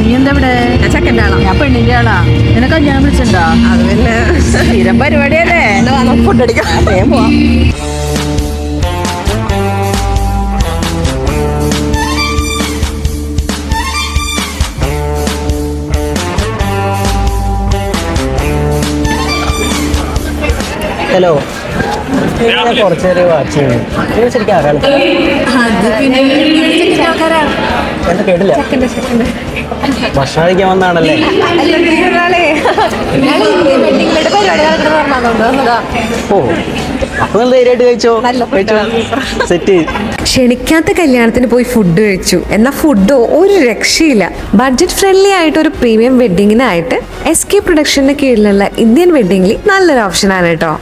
നീ എന്താ ഇവിടെ? ചെക്കൻ്റെ ആളാ. ഞാൻ പെണ്ണിന്റെ ആളാ. നിനക്ക് ഞാൻ വിളിച്ചിട്ടുണ്ടോ? അത് പിന്നെ സ്ഥിരം പരിപാടിയല്ലേ? ഫുഡ് അടിക്കാം. പോവാം. ഹലോ, കുറച്ചേരം വാച്ച് ചെയ്യണം. ശരിക്കും ആരാണ്? അത് പിന്നെ ആൾക്കാരാണ്. എന്താ കേട്ടില്ല? ഭക്ഷണം കഴിക്കാൻ വന്നാണല്ലേ? ഓ, അപ്പൊ നല്ല ധൈര്യമായിട്ട് കഴിച്ചോ. സെറ്റ്. ക്ഷണിക്കാത്ത കല്യാണത്തിന് പോയി ഫുഡ് കഴിച്ചു. എന്നാൽ ഫുഡോ ഒരു രക്ഷയില്ല. ബഡ്ജറ്റ് ഫ്രണ്ട്ലി ആയിട്ട് ഒരു പ്രീമിയം വെഡിങ്ങിനായിട്ട് SK പ്രൊഡക്ഷന്റെ കീഴിലുള്ള ഇന്ത്യൻ വെഡിങ്ങിൽ നല്ലൊരു ഓപ്ഷനാണ് കേട്ടോ.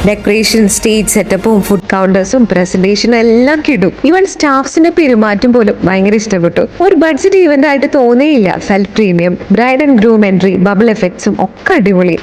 ഡെക്കറേഷൻ, സ്റ്റേജ് സെറ്റപ്പും ഫുഡ് കൗണ്ടേഴ്സും പ്രസന്റേഷനും എല്ലാം കിടും. ഈവൻ സ്റ്റാഫ്സിന്റെ പെരുമാറ്റം പോലും ഭയങ്കര ഇഷ്ടപ്പെട്ടു. ഒരു ബഡ്ജറ്റ് ഈവന്റ് ആയിട്ട് തോന്നിയില്ല. Self premium, bride and groom entry, bubble എഫക്ട്സും ഒക്കെ അടിപൊളി.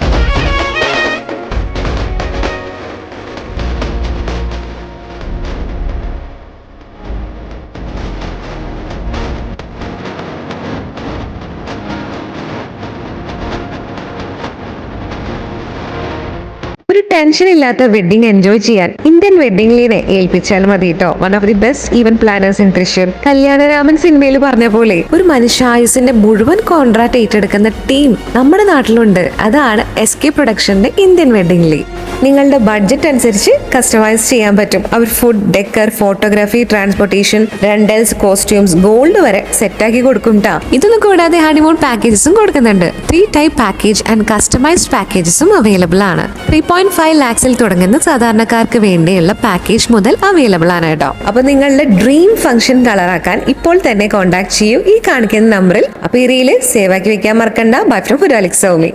ഒരു ടെൻഷൻ ഇല്ലാത്ത വെഡിങ് എൻജോയ് ചെയ്യാൻ ഇന്ത്യൻ വെഡിങ്ങിനെ ഏൽപ്പിച്ചാൽ മതി കേട്ടോ. One of the best event planners in Thrissur. Kalyanaraman സിനിമയിൽ പറഞ്ഞ പോലെ ഒരു മനുഷ്യായുസിന്റെ മുഴുവൻ കോൺട്രാക്ട് ഏറ്റെടുക്കുന്ന ടീം നമ്മുടെ നാട്ടിലുണ്ട്. അതാണ് SK പ്രൊഡക്ഷന്റെ ഇന്ത്യൻ വെഡിങ് ലീഗ്. നിങ്ങളുടെ ബഡ്ജറ്റ് അനുസരിച്ച് കസ്റ്റമൈസ് ചെയ്യാൻ പറ്റും. അവർ food, decor, photography, transportation, rentals, costumes, gold വരെ സെറ്റാക്കി കൊടുക്കും ട്ടാ. ഇതൊന്നും കൂടാതെ ഹണിമൂൺ പാക്കേജസും കൊടുക്കുന്നുണ്ട്. 3 ടൈപ്പ് പാക്കേജ് ആൻഡ് കസ്റ്റമൈസ്ഡ് പാക്കേജസും അവൈലബിൾ ആണ്. 3.5 lakhs തുടങ്ങുന്ന സാധാരണക്കാർക്ക് വേണ്ടിയുള്ള പാക്കേജ് മുതൽ അവൈലബിൾ ആണ് കേട്ടോ. അപ്പൊ നിങ്ങളുടെ ഡ്രീം ഫംഗ്ഷൻ കളറാക്കാൻ ഇപ്പോൾ തന്നെ കോൺടാക്ട് ചെയ്യൂ ഈ കാണിക്കുന്ന നമ്പറിൽ. അപ്പൊ ഈ റീല് സേവ് ആക്കി വെക്കാൻ മറക്കണ്ട. Bye from Puralik Saumy.